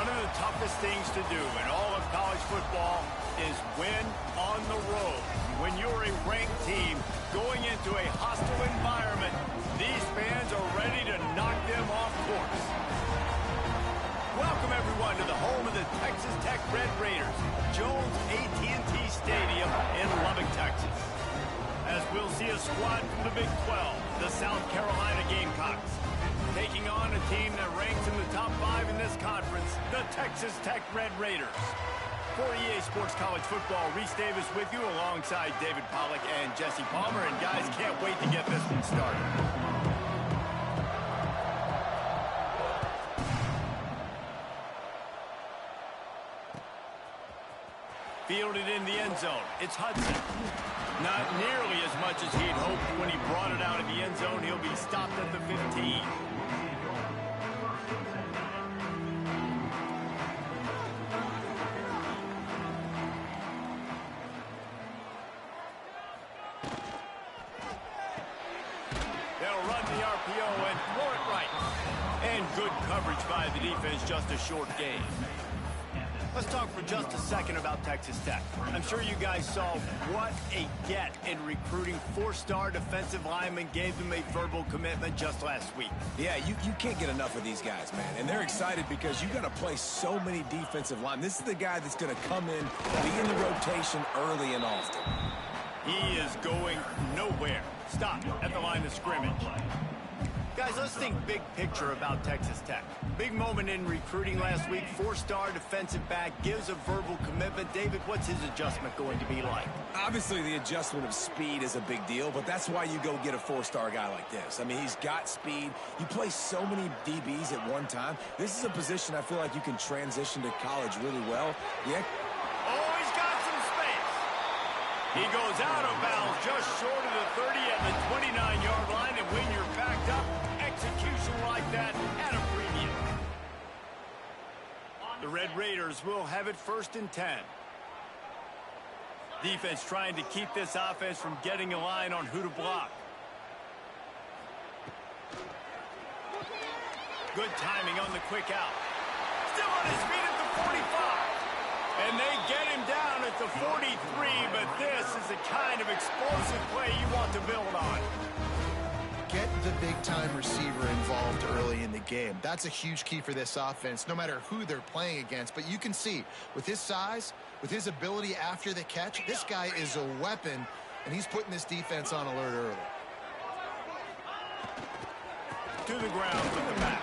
One of the toughest things to do in all of college football is win on the road. When you're a ranked team going into a hostile environment, these fans are ready to knock them off course. Welcome, everyone, to the home of the Texas Tech Red Raiders, Jones AT&T Stadium in Lubbock, Texas. As we'll see a squad from the Big 12, the South Carolina Gamecocks, taking on a team that ranks in the top 5 in this conference, the Texas Tech Red Raiders. For EA Sports College Football, Reese Davis with you alongside David Pollack and Jesse Palmer. And guys, can't wait to get this one started. Fielded in the end zone, it's Hudson. Not nearly as much as he'd hoped when he brought it out of the end zone. He'll be stopped at the 15. They'll run the RPO and throw it right. And good coverage by the defense, just a short gain. Let's talk for just a second about Texas Tech. I'm sure you guys saw what a get in recruiting 4-star defensive linemen gave them a verbal commitment just last week. Yeah, you can't get enough of these guys, man. And they're excited because you got to play so many defensive linemen. This is the guy that's going to come in, be in the rotation early and often. He is going nowhere. Stop at the line of scrimmage. Guys, let's think big picture about Texas Tech. Big moment in recruiting last week. 4-star defensive back gives a verbal commitment. David, what's his adjustment going to be like? Obviously, the adjustment of speed is a big deal, but that's why you go get a 4-star guy like this. I mean, he's got speed. You play so many DBs at one time. This is a position I feel like you can transition to college really well. Yeah. Oh, he's got some space. He goes out of bounds just short of the 30 at the 29-yard line, and when you're backed up, execution like that at a premium. The Red Raiders will have it 1st and 10. Defense trying to keep this offense from getting a line on who to block. Good timing on the quick out. Still on his feet at the 45. And they get him down at the 43, but this is the kind of explosive play you want to build on. Get the big-time receiver involved early in the game. That's a huge key for this offense, no matter who they're playing against. But you can see, with his size, with his ability after the catch, this guy is a weapon, and he's putting this defense on alert early. To the ground with the back.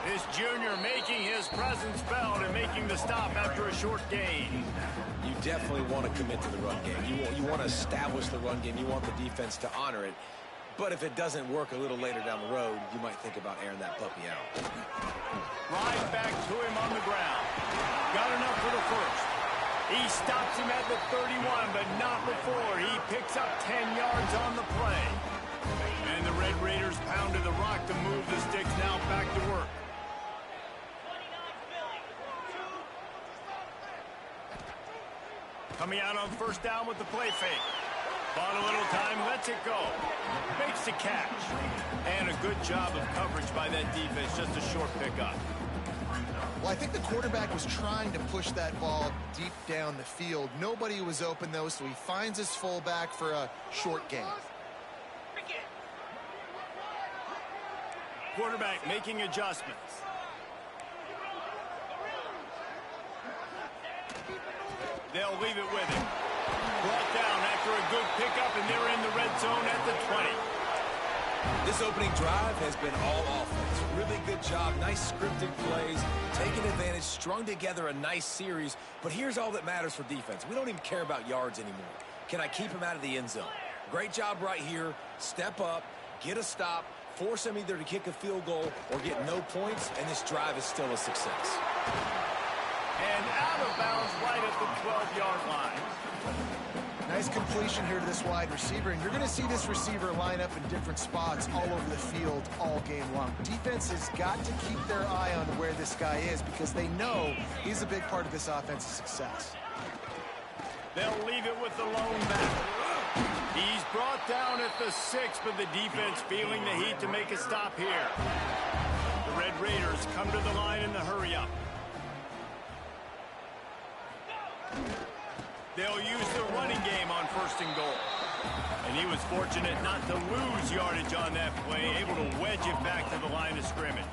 This junior making his presence felt and making the stop after a short gain. You definitely want to commit to the run game. You want to establish the run game. You want the defense to honor it. But if it doesn't work a little later down the road, you might think about airing that puppy out. Right back to him on the ground. Got enough for the first. He stops him at the 31, but not before. He picks up 10 yards on the play. And the Red Raiders pounded the rock to move the sticks now back to work. Coming out on 1st down with the play fake. Bought a little time, lets it go. Makes the catch. And a good job of coverage by that defense, just a short pickup. Well, I think the quarterback was trying to push that ball deep down the field. Nobody was open, though, so he finds his fullback for a short gain. Quarterback making adjustments. They'll leave it with him. Brought down after a good pickup, and they're in the red zone at the 20. This opening drive has been all offense. Really good job. Nice scripted plays. Taking advantage. Strung together a nice series. But here's all that matters for defense. We don't even care about yards anymore. Can I keep him out of the end zone? Great job right here. Step up. Get a stop. Force him either to kick a field goal or get no points. And this drive is still a success. And out of bounds right at the 12-yard line. Nice completion here to this wide receiver, and you're going to see this receiver line up in different spots all over the field all game long. Defense has got to keep their eye on where this guy is because they know he's a big part of this offense's success. They'll leave it with the lone back. He's brought down at the 6, but the defense feeling the heat to make a stop here. The Red Raiders come to the line in the hurry-up. They'll use the running game on 1st and goal. And he was fortunate not to lose yardage on that play, able to wedge it back to the line of scrimmage.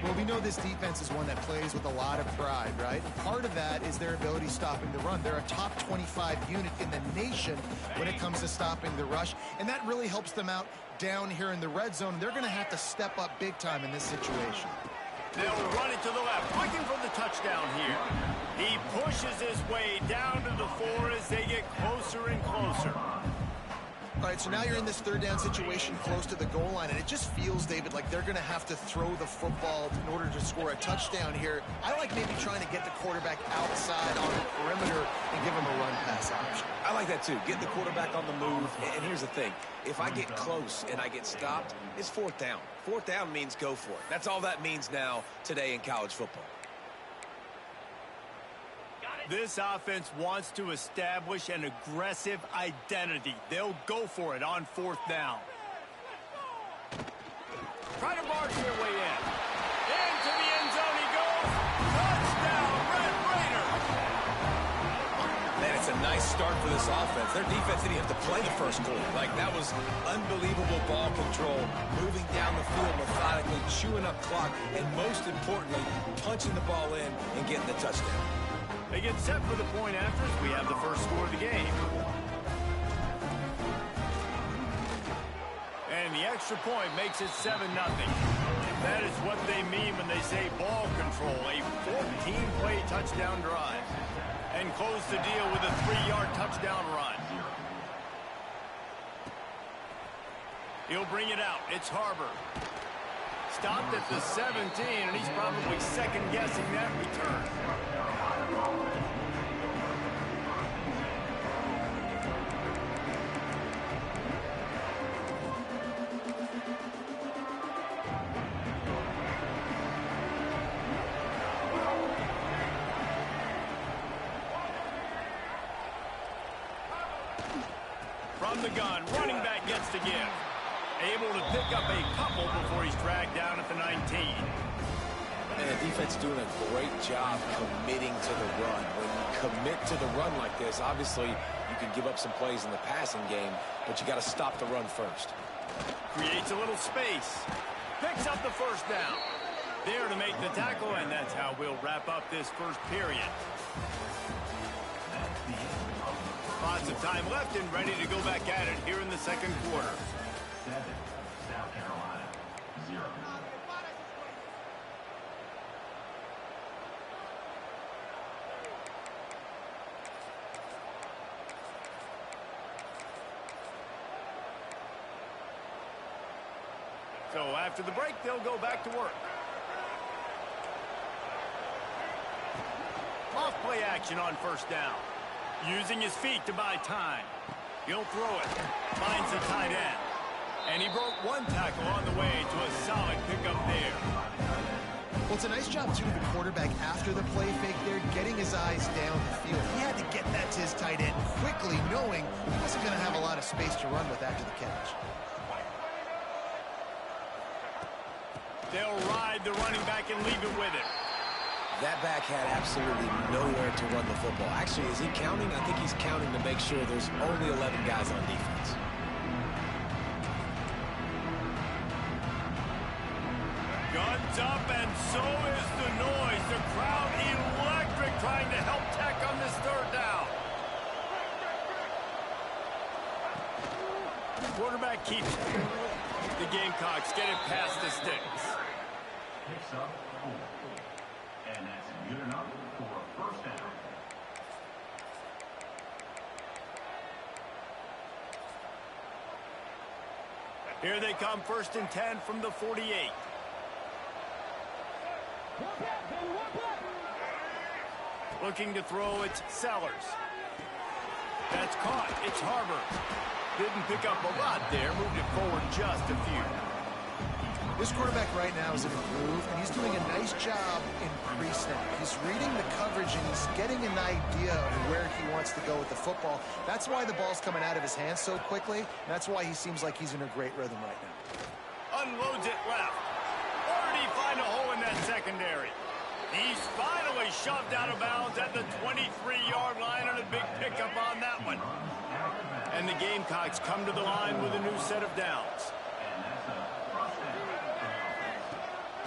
Well, we know this defense is one that plays with a lot of pride, right? Part of that is their ability stopping the run. They're a top 25 unit in the nation when it comes to stopping the rush, and that really helps them out down here in the red zone. They're going to have to step up big time in this situation. They'll run it to the left, looking for the touchdown here. He pushes his way down to the 4 as they get closer and closer. All right, so now you're in this 3rd down situation close to the goal line, and it just feels, David, like they're going to have to throw the football in order to score a touchdown here. I like maybe trying to get the quarterback outside on the perimeter and give him a run-pass option. I like that, too. Get the quarterback on the move. And here's the thing. If I get close and I get stopped, it's 4th down. 4th down means go for it. That's all that means now today in college football. This offense wants to establish an aggressive identity. They'll go for it on 4th down. Try to barge their way in. Into the end zone he goes. Touchdown, Red Raiders! Man, it's a nice start for this offense. Their defense didn't have to play the first quarter. Like, that was unbelievable ball control, moving down the field methodically, chewing up clock, and most importantly, punching the ball in and getting the touchdown. They get set for the point after as we have the first score of the game. And the extra point makes it 7-0. That is what they mean when they say ball control, a 14-play touchdown drive. And close the deal with a 3-yard touchdown run. He'll bring it out. It's Harbor. Stopped at the 17, and he's probably second-guessing that return. From the gun, running back gets to give. Able to pick up a couple before he's dragged down at the 19. And the defense doing a great job committing to the run. When you commit to the run like this, obviously you can give up some plays in the passing game, but you got to stop the run first. Creates a little space. Picks up the 1st down. There to make the tackle, and that's how we'll wrap up this first period. Lots of time left and ready to go back at it here in the second quarter. 7, South Carolina, 0. So after the break, they'll go back to work. Off play action on 1st down. Using his feet to buy time. He'll throw it. Finds the tight end. And he broke one tackle on the way to a solid pickup there. Well, it's a nice job, too, of the quarterback after the play fake there, getting his eyes down the field. He had to get that to his tight end quickly, knowing he wasn't going to have a lot of space to run with after the catch. They'll ride the running back and leave it with it. That back had absolutely nowhere to run the football. Actually, is he counting? I think he's counting to make sure there's only 11 guys on defense. Guns up, and so is the noise. The crowd electric, trying to help Tech on this 3rd down. Quarterback keeps it. The Gamecocks get it past the sticks. Picks up 4. And that's good enough for a 1st down. Here they come, 1st and 10 from the 48. Looking to throw, it's Sellers. That's caught. It's Harbor. Didn't pick up a lot there. Moved it forward just a few. This quarterback right now is in a groove, and he's doing a nice job in pre-snap. He's reading the coverage, and he's getting an idea of where he wants to go with the football. That's why the ball's coming out of his hands so quickly, and that's why he seems like he's in a great rhythm right now. Unloads it left. secondary. He's finally shoved out of bounds at the 23-yard line on a big pickup on that one. And the Gamecocks come to the line with a new set of downs.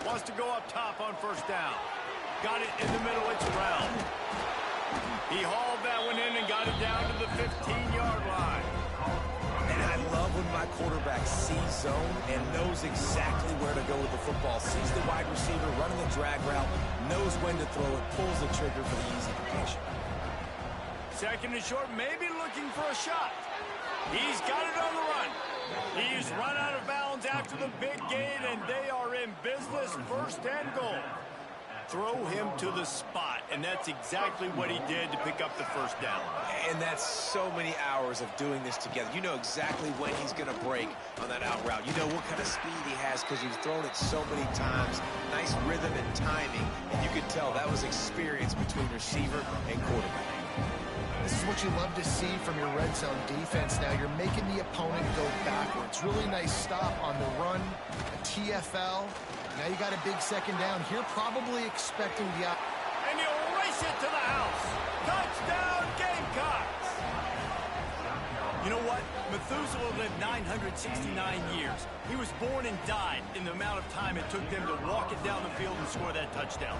Wants to go up top on first down. Got it in the middle, it's Brown. He hauled that one in and got it down to the 15-yard line. And I love when my quarterback sees zone and knows exactly where to go with the football. Sees the wide receiver running the drag route, knows when to throw it, pulls the trigger for the easy completion. Second and short, maybe looking for a shot. He's got it on the run. He's run out of bounds after the big gain, and they are in business, first and goal. Throw him to the spot, and that's exactly what he did to pick up the first down. And that's so many hours of doing this together. You know exactly when he's going to break on that out route. You know what kind of speed he has because he's thrown it so many times. Nice rhythm and timing, and you could tell that was experience between receiver and quarterback. This is what you love to see from your red zone defense. Now you're making the opponent go backwards. Really nice stop on the run, a TFL. Now you got a big second down here, probably expecting the out. And he'll race it to the house. Touchdown, Gamecocks. You know what? Methuselah lived 969 years. He was born and died in the amount of time it took them to walk it down the field and score that touchdown.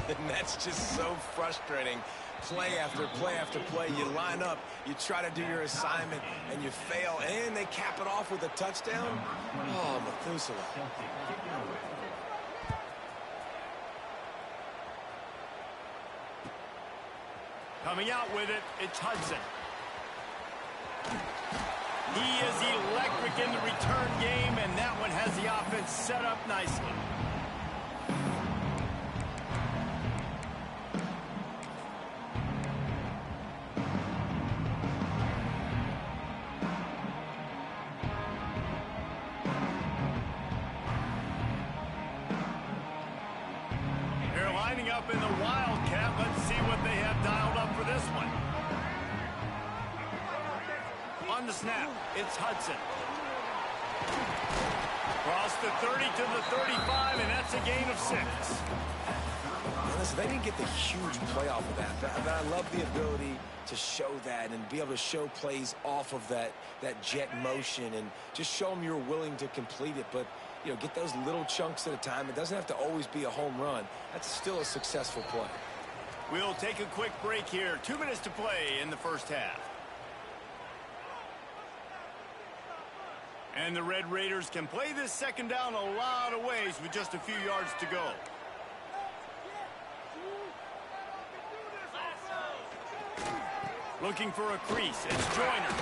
And that's just so frustrating. Play after play after play, you line up, you try to do your assignment, and you fail, and they cap it off with a touchdown. Oh, Methuselah. Coming out with it, it's Hudson. He is electric in the return game, and that one has the offense set up nicely. Up in the Wildcat. Let's see what they have dialed up for this one. On the snap, it's Hudson. Across the 30 to the 35, and that's a gain of 6. Listen, they didn't get the huge play off of that, but I love the ability to show that and be able to show plays off of that jet motion and just show them you're willing to complete it. But you know, get those little chunks at a time. It doesn't have to always be a home run. That's still a successful play. We'll take a quick break here. 2 minutes to play in the first half. And the Red Raiders can play this second down a lot of ways with just a few yards to go. Looking for a crease. It's Joyner.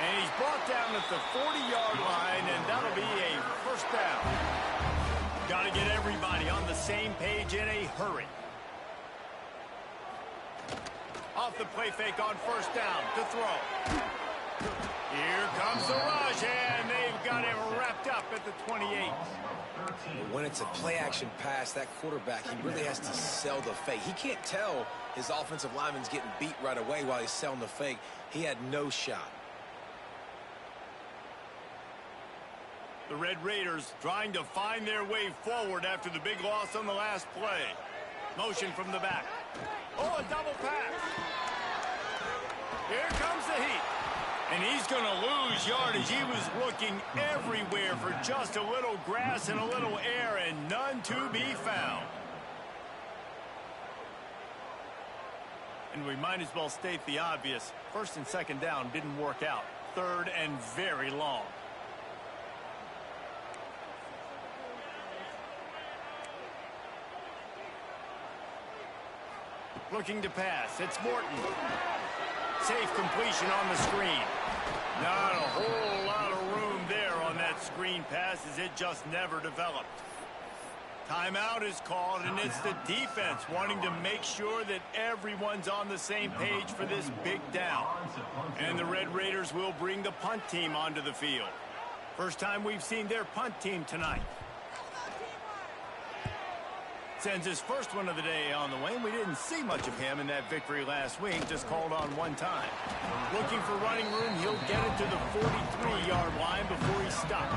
And he's brought down at the 40-yard line, and that'll be a first down. Got to get everybody on the same page in a hurry. Off the play fake on first down to throw. Here comes the rush, and they've got him wrapped up at the 28. When it's a play-action pass, that quarterback, he really has to sell the fake. He can't tell his offensive lineman's getting beat right away while he's selling the fake. He had no shot. The Red Raiders trying to find their way forward after the big loss on the last play. Motion from the back. Oh, a double pass. Here comes the heat. And he's going to lose yardage. He was looking everywhere for just a little grass and a little air, and none to be found. And we might as well state the obvious. First and second down didn't work out. Third and very long. Looking to pass. It's Morton. Safe completion on the screen. Not a whole lot of room there on that screen pass as it just never developed. Timeout is called, and it's the defense wanting to make sure that everyone's on the same page for this big down. And the Red Raiders will bring the punt team onto the field. First time we've seen their punt team tonight. Sends his first one of the day on the way. We didn't see much of him in that victory last week, just called on one time. Looking for running room, he'll get it to the 43-yard line before he's stopped.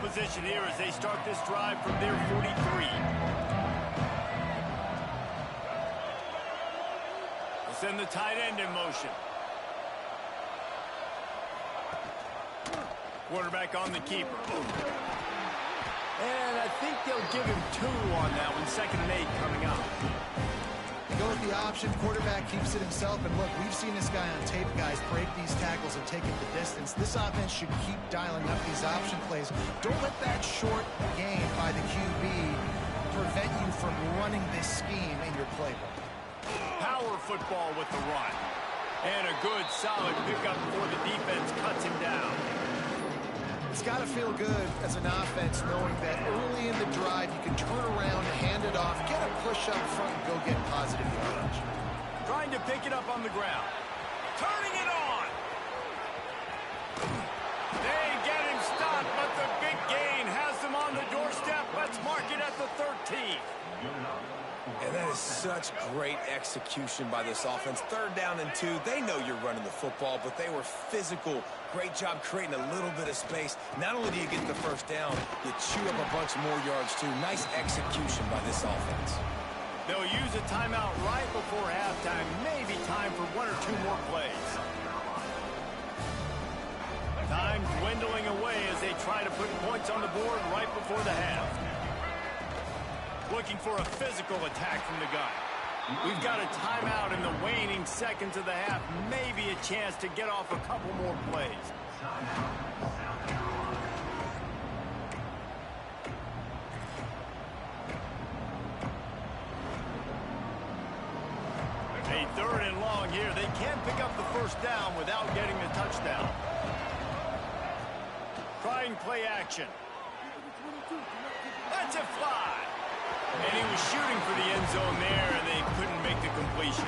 position here as they start this drive from their 43. They'll send the tight end in motion. Quarterback on the keeper. And I think they'll give him 2 on that one. 2nd and 8 coming up. Go with the option. Quarterback keeps it himself. And look, we've seen this guy on tape, guys, break these tackles and take it the distance. This offense should keep dialing up these option plays. Don't let that short game by the QB prevent you from running this scheme in your playbook. Power football with the run. And a good, solid pickup before the defense cuts him down. It's got to feel good as an offense knowing that early in the drive you can turn around, hand it off, get a push up front, and go get positive yardage. Trying to pick it up on the ground. Turning it on. They get him stopped, but the big gain has them on the doorstep. Let's mark it at the 13. And that is such great execution by this offense. 3rd down and 2. They know you're running the football, but they were physical. Great job creating a little bit of space. Not only do you get the 1st down, you chew up a bunch more yards, too. Nice execution by this offense. They'll use a timeout right before halftime. Maybe time for 1 or 2 more plays. Time dwindling away as they try to put points on the board right before the half. Looking for a physical attack from the gun. We've got a timeout in the waning seconds of the half. Maybe a chance to get off a couple more plays. A 3rd and long here. They can't pick up the 1st down without getting the touchdown. Trying play action. That's a fly. And he was shooting for the end zone there, and they couldn't make the completion.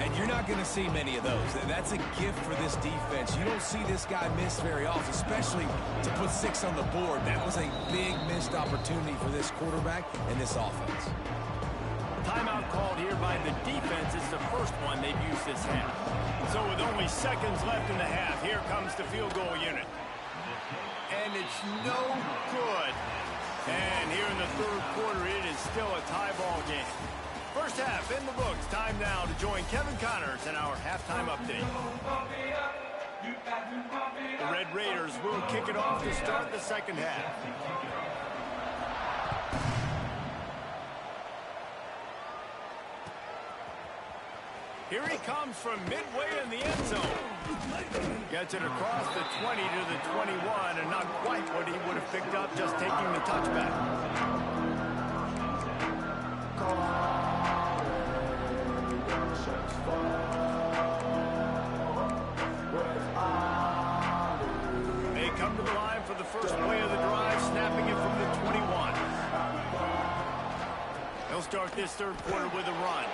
And you're not going to see many of those. That's a gift for this defense. You don't see this guy miss very often, especially to put 6 on the board. That was a big missed opportunity for this quarterback and this offense. Timeout called here by the defense. It's the first one they've used this half. So with only seconds left in the half, here comes the field goal unit. And it's no good. And here in the 3rd quarter, it is still a tie ball game. First half in the books. Time now to join Kevin Connors in our halftime update. The Red Raiders will kick it off to start the 2nd half. Here he comes from midway in the end zone. Gets it across the 20 to the 21, and not quite what he would have picked up just taking the touchback. They come to the line for the first play of the drive, snapping it from the 21. They'll start this 3rd quarter with a run.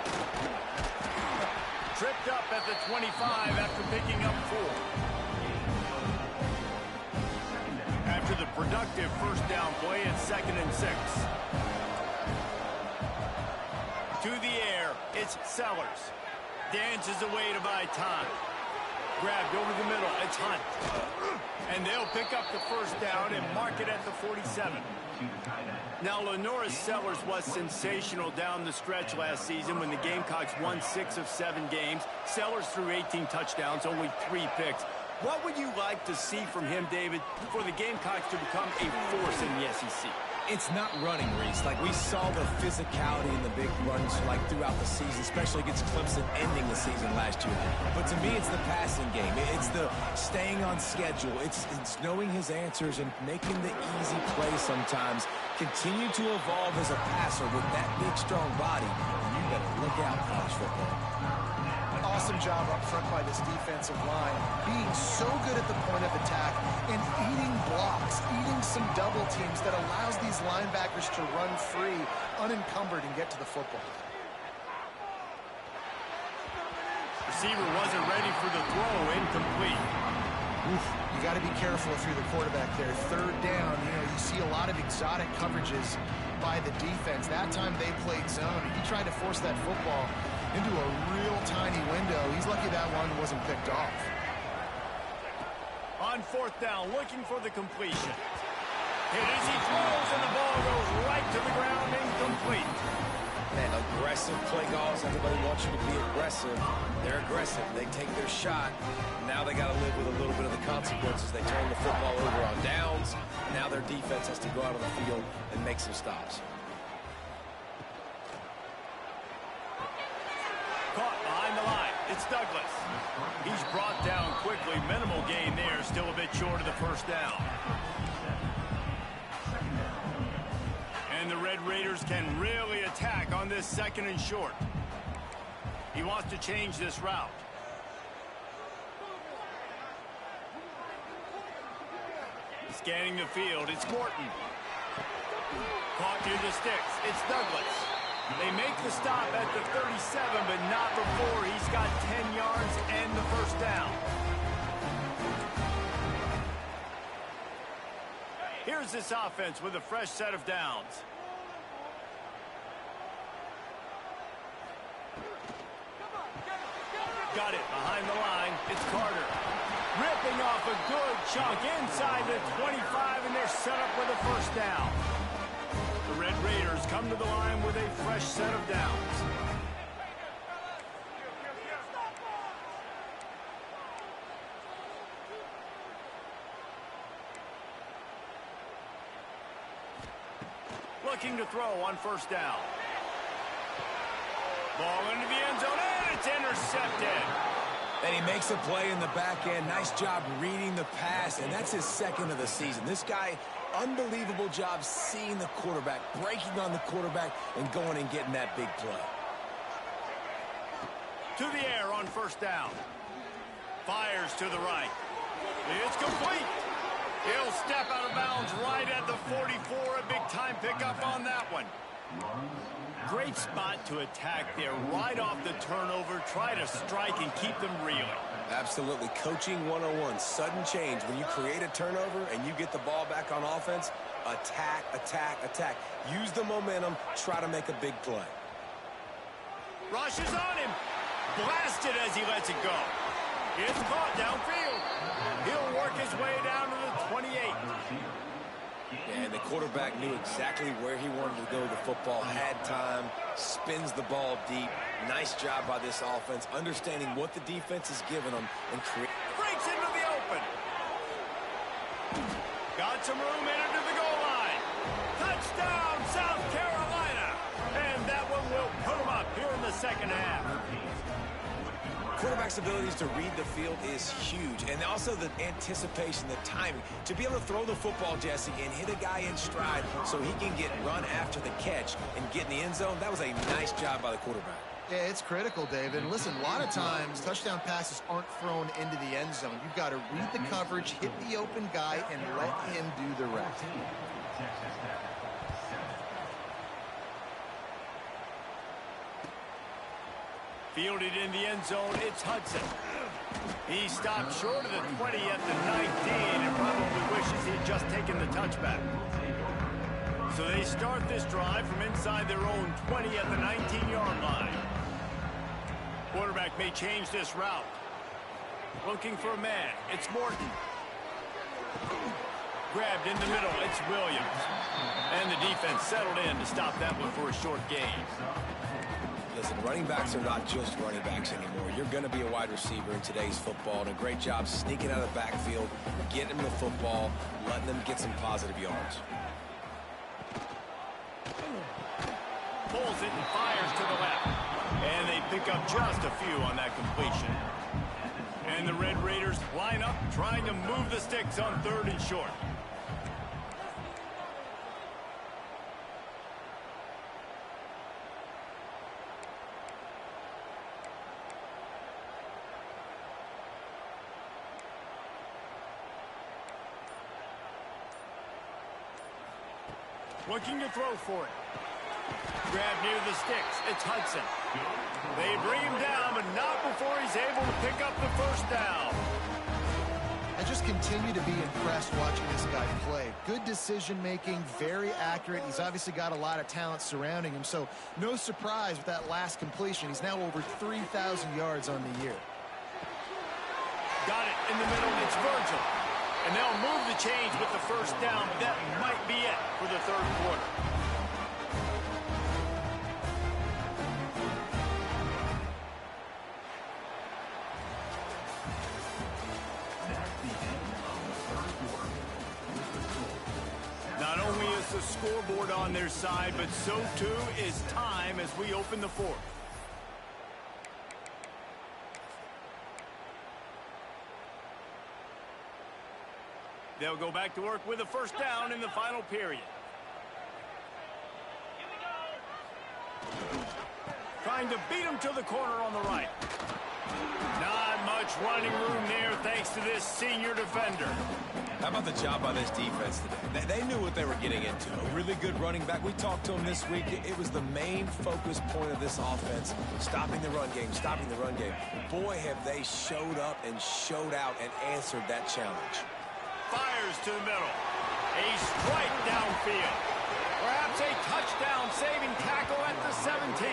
Tripped up at the 25 after picking up 4. After the productive 1st down play, it's 2nd and 6. To the air, it's Sellers. Dances away to buy time. Grabbed over the middle, it's Hunt. And they'll pick up the 1st down and mark it at the 47. Now, Lenoris Sellers was sensational down the stretch last season when the Gamecocks won 6 of 7 games. Sellers threw 18 touchdowns, only 3 picks. What would you like to see from him, David, for the Gamecocks to become a force in the SEC? It's not running, Reese. Like, we saw the physicality in the big runs like throughout the season, especially against Clemson ending the season last year. But to me, it's the passing game. It's the staying on schedule. It's knowing his answers and making the easy play sometimes. Continue to evolve as a passer with that big, strong body. And you better look out, college football. Awesome job up front by this defensive line, being so good at the point of attack and eating blocks, eating some double teams that allows these linebackers to run free, unencumbered, and get to the football. Receiver wasn't ready for the throw, incomplete. Oof, you got to be careful if you're the quarterback there. 3rd down, you see a lot of exotic coverages by the defense. That time they played zone. He tried to force that football into a real tiny window. He's lucky that one wasn't picked off. On 4th down, looking for the completion. It is, he throws, and the ball goes right to the ground, incomplete. Man, aggressive play calls. Everybody wants you to be aggressive. They're aggressive. They take their shot. Now they got to live with a little bit of the consequences. They turn the football over on downs. Now their defense has to go out on the field and make some stops. Caught behind the line. It's Douglas. He's brought down quickly. Minimal gain there. Still a bit short of the first down. And the Red Raiders can really attack on this 2nd and short. He wants to change this route. Scanning the field, it's Morton. Caught near the sticks, it's Douglas. They make the stop at the 37, but not before he's got 10 yards and the first down. Here's this offense with a fresh set of downs. Got it behind the line. It's Carter. Ripping off a good chunk inside the 25, and they're set up with a first down. The Red Raiders come to the line with a fresh set of downs. Looking to throw on first down. Ball into the end zone, and it's intercepted. And he makes a play in the back end. Nice job reading the pass, and that's his 2nd of the season. This guy, unbelievable job seeing the quarterback, breaking on the quarterback, and going and getting that big play. To the air on first down. Fires to the right. It's complete. He'll step out of bounds right at the 44. A big-time pickup on that one. Great spot to attack there right off the turnover. Try to strike and keep them reeling. Absolutely. Coaching 101. Sudden change. When you create a turnover and you get the ball back on offense, attack, attack, attack. Use the momentum. Try to make a big play. Rushes on him. Blasted as he lets it go. It's caught downfield. He'll work his way down to the 28. And the quarterback knew exactly where he wanted to go with the football, had time, spins the ball deep. Nice job by this offense, understanding what the defense is giving them and breaks into the open. Got some room in into the goal line. Touchdown, South Carolina. And that one will put them up here in the 2nd half. Quarterback's abilities to read the field is huge, and also the anticipation, the timing. To be able to throw the football, Jesse, and hit a guy in stride so he can get run after the catch and get in the end zone, that was a nice job by the quarterback. Yeah, it's critical, David. And listen, a lot of times touchdown passes aren't thrown into the end zone. You've got to read the coverage, hit the open guy, and let him do the rest. Fielded in the end zone, it's Hudson. He stopped short of the 20 at the 19 and probably wishes he had just taken the touchback. So they start this drive from inside their own 20 at the 19-yard line. Quarterback may change this route. Looking for a man, it's Morton. Grabbed in the middle, it's Williams. And the defense settled in to stop that one for a short gain. Listen, running backs are not just running backs anymore. You're going to be a wide receiver in today's football, and a great job sneaking out of the backfield, getting them the football, letting them get some positive yards. Pulls it and fires to the left. And they pick up just a few on that completion. And the Red Raiders line up, trying to move the sticks on 3rd and short. Looking to throw for it. Grab near the sticks. It's Hudson. They bring him down, but not before he's able to pick up the first down. I just continue to be impressed watching this guy play. Good decision-making, very accurate. He's obviously got a lot of talent surrounding him, so no surprise with that last completion. He's now over 3,000 yards on the year. Got it in the middle. It's Virgil. And they'll move the chains with the first down, but that might be it for the third quarter. Not only is the scoreboard on their side, but so too is time as we open the fourth. They'll go back to work with a first down in the final period. Trying to beat him to the corner on the right. Not much running room there thanks to this senior defender. How about the job by this defense today? They knew what they were getting into. A really good running back. We talked to him this week. It was the main focus point of this offense, stopping the run game, stopping the run game. Boy, have they showed up and showed out and answered that challenge. Fires to the middle. A strike downfield. Perhaps a touchdown-saving tackle at the 17.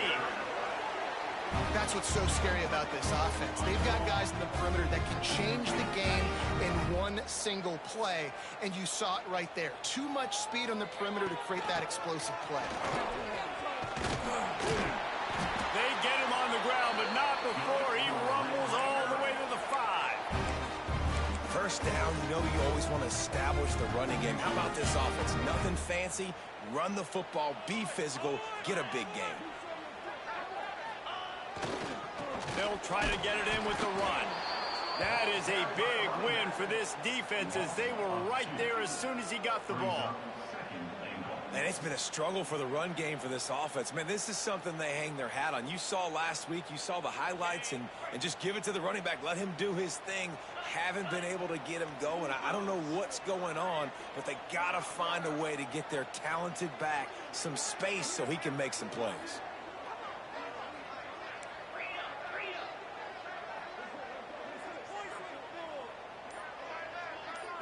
That's what's so scary about this offense. They've got guys in the perimeter that can change the game in one single play, and you saw it right there. Too much speed on the perimeter to create that explosive play. They get him on the ground, but not before he rumbles all the way to the 5. First down, you know you always want to establish the running game. How about this offense? Nothing fancy. Run the football, be physical, get a big game. They'll try to get it in with the run. That is a big win for this defense as they were right there as soon as he got the ball. And it's been a struggle for the run game for this offense. Man, this is something they hang their hat on. You saw last week, you saw the highlights, and just give it to the running back. Let him do his thing. Haven't been able to get him going. I don't know what's going on, but they got to find a way to get their talented back some space so he can make some plays.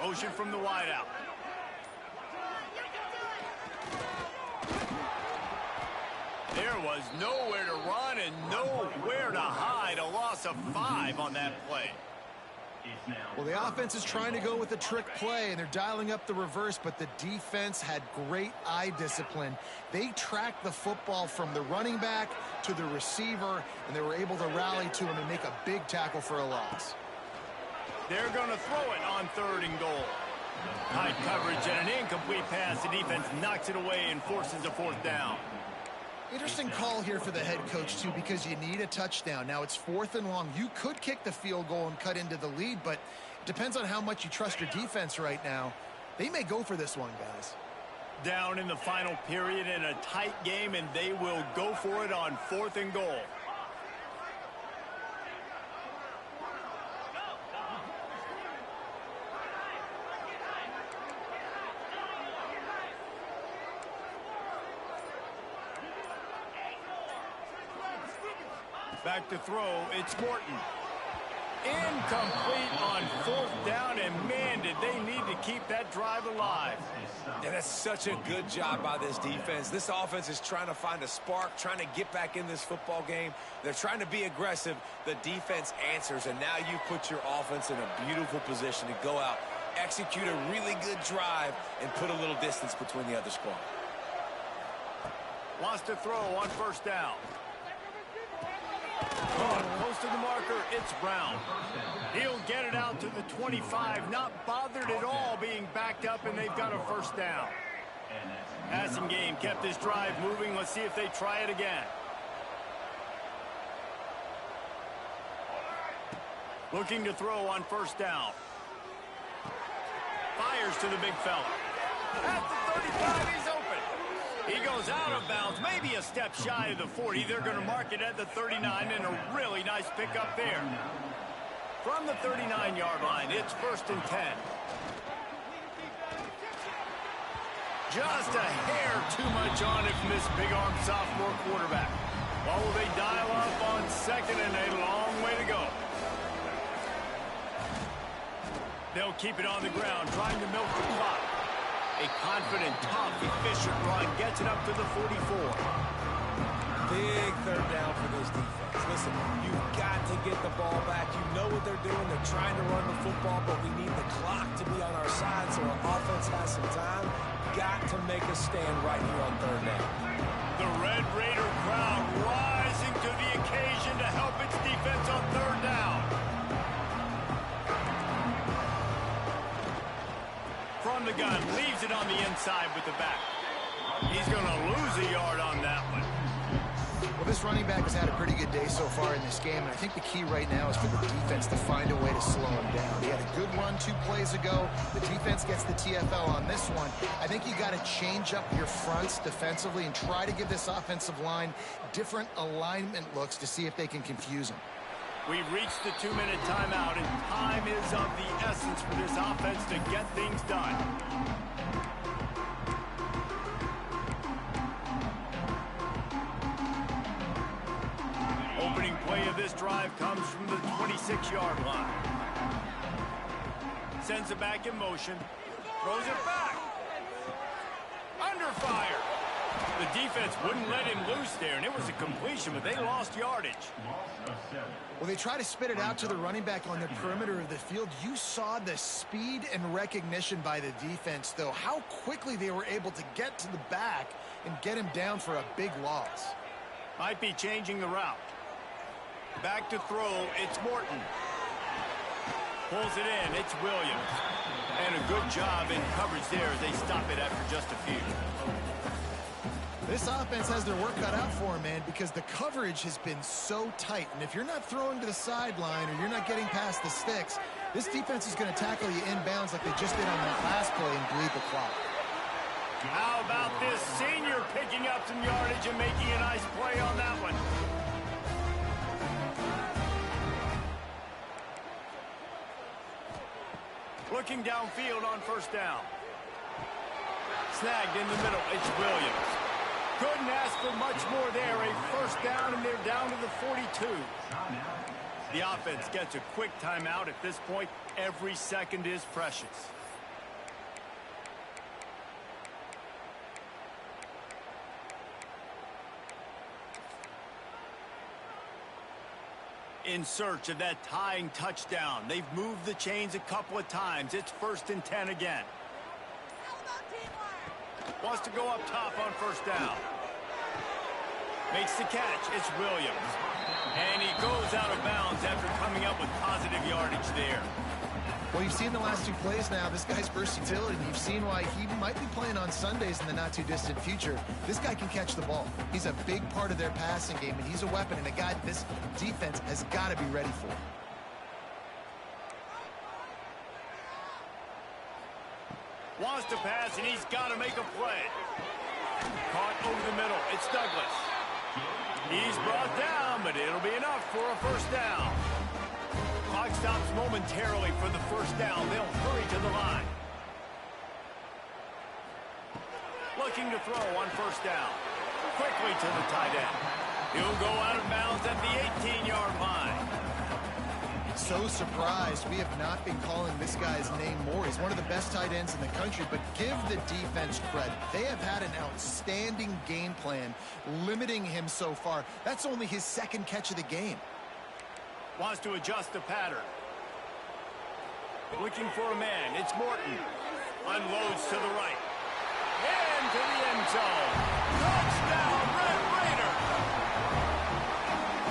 Motion from the wideout. There was nowhere to run and nowhere to hide. A loss of 5 on that play. Well, the offense is trying to go with a trick play, and they're dialing up the reverse, but the defense had great eye discipline. They tracked the football from the running back to the receiver, and they were able to rally to him and make a big tackle for a loss. They're going to throw it on 3rd and goal. Tight coverage and an incomplete pass. The defense knocks it away and forces a 4th down. Interesting call here for the head coach, too, because you need a touchdown. Now, it's 4th and long. You could kick the field goal and cut into the lead, but it depends on how much you trust your defense right now. They may go for this one, guys. Down in the final period in a tight game, and they will go for it on 4th and goal. Back to throw, it's Morton. Incomplete on 4th down, and man, did they need to keep that drive alive. And that's such a good job by this defense. This offense is trying to find a spark, trying to get back in this football game. They're trying to be aggressive. The defense answers, and now you put your offense in a beautiful position to go out, execute a really good drive, and put a little distance between the other squad. Wants to throw on 1st down. Close to the marker, it's Brown. He'll get it out to the 25, not bothered at all being backed up, and they've got a 1st down. Passing game kept this drive moving. Let's see if they try it again. Looking to throw on 1st down. Fires to the big fella. At the 35, he's open. He goes out of bounds, maybe a step shy of the 40. They're going to mark it at the 39, and a really nice pickup there. From the 39-yard line, it's 1st and 10. Just a hair too much on it from this big-armed sophomore quarterback. Well, will they dial up on 2nd and a long way to go? They'll keep it on the ground, trying to milk the clock. A confident, tough, efficient run gets it up to the 44. Big third down for this defense. Listen, you've got to get the ball back. You know what they're doing. They're trying to run the football, but we need the clock to be on our side so our offense has some time. Got to make a stand right here on third down. The Red Raider crowd rising to the occasion to help its defense on third down. From the gun, leaves it on the inside with the back. He's going to lose a yard on that one. Well, this running back has had a pretty good day so far in this game, and I think the key right now is for the defense to find a way to slow him down. He had a good run 2 plays ago. The defense gets the TFL on this one. I think you got to change up your fronts defensively and try to give this offensive line different alignment looks to see if they can confuse him. We've reached the 2-minute timeout, and time is of the essence for this offense to get things done. Opening play of this drive comes from the 26-yard line. Sends it back in motion. Throws it back. Under fire. The defense wouldn't let him loose there, and it was a completion, but they lost yardage. Well, they try to spit it out to the running back on the perimeter of the field. You saw the speed and recognition by the defense, though, how quickly they were able to get to the back and get him down for a big loss. Might be changing the route. Back to throw, it's Morton. Pulls it in, it's Williams. And a good job in coverage there as they stop it after just a few. This offense has their work cut out for them, man, because the coverage has been so tight. And if you're not throwing to the sideline or you're not getting past the sticks, this defense is going to tackle you inbounds like they just did on that last play and bleed the clock. How about this senior picking up some yardage and making a nice play on that one? Looking downfield on first down. Snagged in the middle, it's Williams. Couldn't ask for much more there. A first down, and they're down to the 42. The offense gets a quick timeout at this point. Every second is precious. In search of that tying touchdown. They've moved the chains a couple of times. It's 1st and 10 again. Wants to go up top on first down. Makes the catch. It's Williams. And he goes out of bounds after coming up with positive yardage there. Well, you've seen the last 2 plays now. This guy's versatility. You've seen why he might be playing on Sundays in the not-too-distant future. This guy can catch the ball. He's a big part of their passing game, and he's a weapon and a guy this defense has got to be ready for. Wants to pass, and he's got to make a play. Caught over the middle. It's Douglas. He's brought down, but it'll be enough for a first down. Clock stops momentarily for the first down. They'll hurry to the line. Looking to throw on first down. Quickly to the tight end. He'll go out of bounds at the 18-yard line. So surprised we have not been calling this guy's name more. He's one of the best tight ends in the country, but give the defense credit. They have had an outstanding game plan limiting him so far. That's only his 2nd catch of the game. Wants to adjust the pattern. Looking for a man. It's Morton. Unloads to the right. Into the end zone. Touchdown, Red Raider.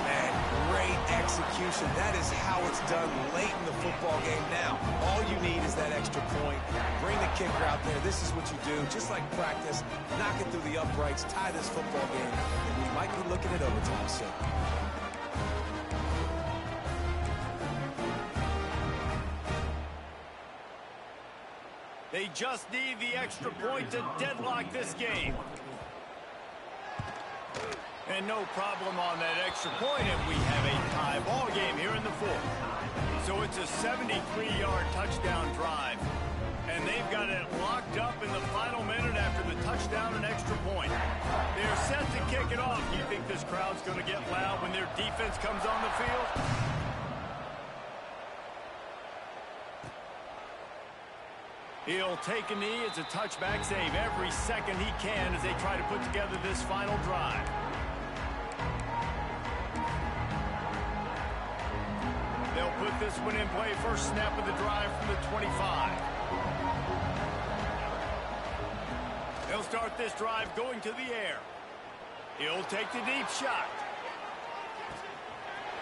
Man, great execution. That is how it's done late in the football game now. All you need is that extra point. Bring the kicker out there. This is what you do. Just like practice, knock it through the uprights, tie this football game, and we might be looking at overtime soon. They just need the extra point to deadlock this game. And no problem on that extra point, and we have a tie ball game here in the 4th. So it's a 73-yard touchdown drive. And they've got it locked up in the final minute after the touchdown and extra point. They're set to kick it off. Do you think this crowd's going to get loud when their defense comes on the field? He'll take a knee. It's a touchback save every second he can as they try to put together this final drive. They'll put this one in play. First snap of the drive from the 25. They'll start this drive going to the air. He'll take the deep shot.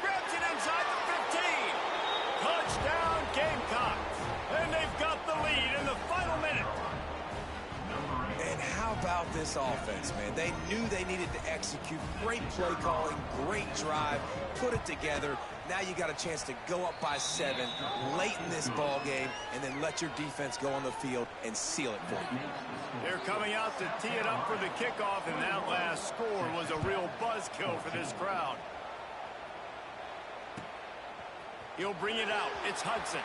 Grabs it inside the 15. Touchdown Gamecocks. And they've got the lead in the final minute. And how about this offense, man? They knew they needed to execute. Great play calling, great drive, put it together. Now you got a chance to go up by 7 late in this ball game and then let your defense go on the field and seal it for you. They're coming out to tee it up for the kickoff, and that last score was a real buzzkill for this crowd. He'll bring it out. It's Hudson.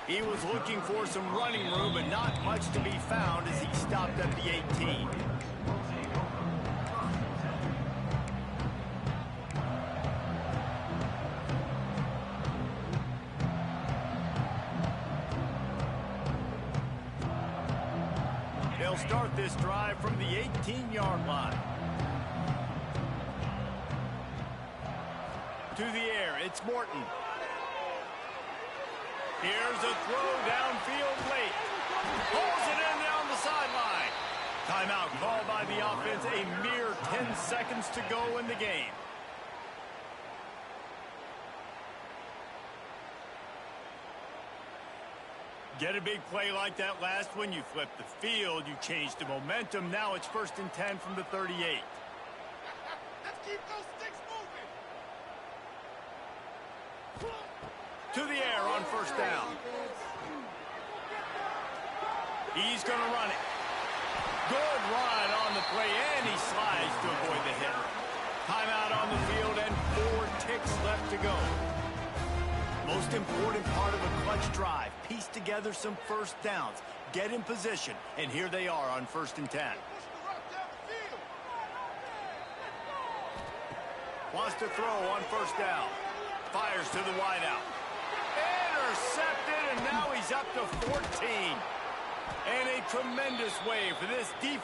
He was looking for some running room, but not much to be found as he stopped at the 18. They'll start this drive from the 18-yard line. To the air, it's Morton. Here's a throw downfield late. Pulls it in down the sideline. Timeout called by the offense. A mere 10 seconds to go in the game. Get a big play like that last one, you flip the field, you change the momentum. Now it's 1st and 10 from the 38. Let's keep those sticks moving. To the air on 1st down. He's going to run it. Good run on the play, and he slides to avoid the hit. Timeout on the field, and 4 ticks left to go. Most important part of a clutch drive. Piece together some first downs. Get in position, and here they are on 1st and 10. Wants to throw on 1st down. Fires to the wideout. Intercepted, and now he's up to 14. And a tremendous way for this defense.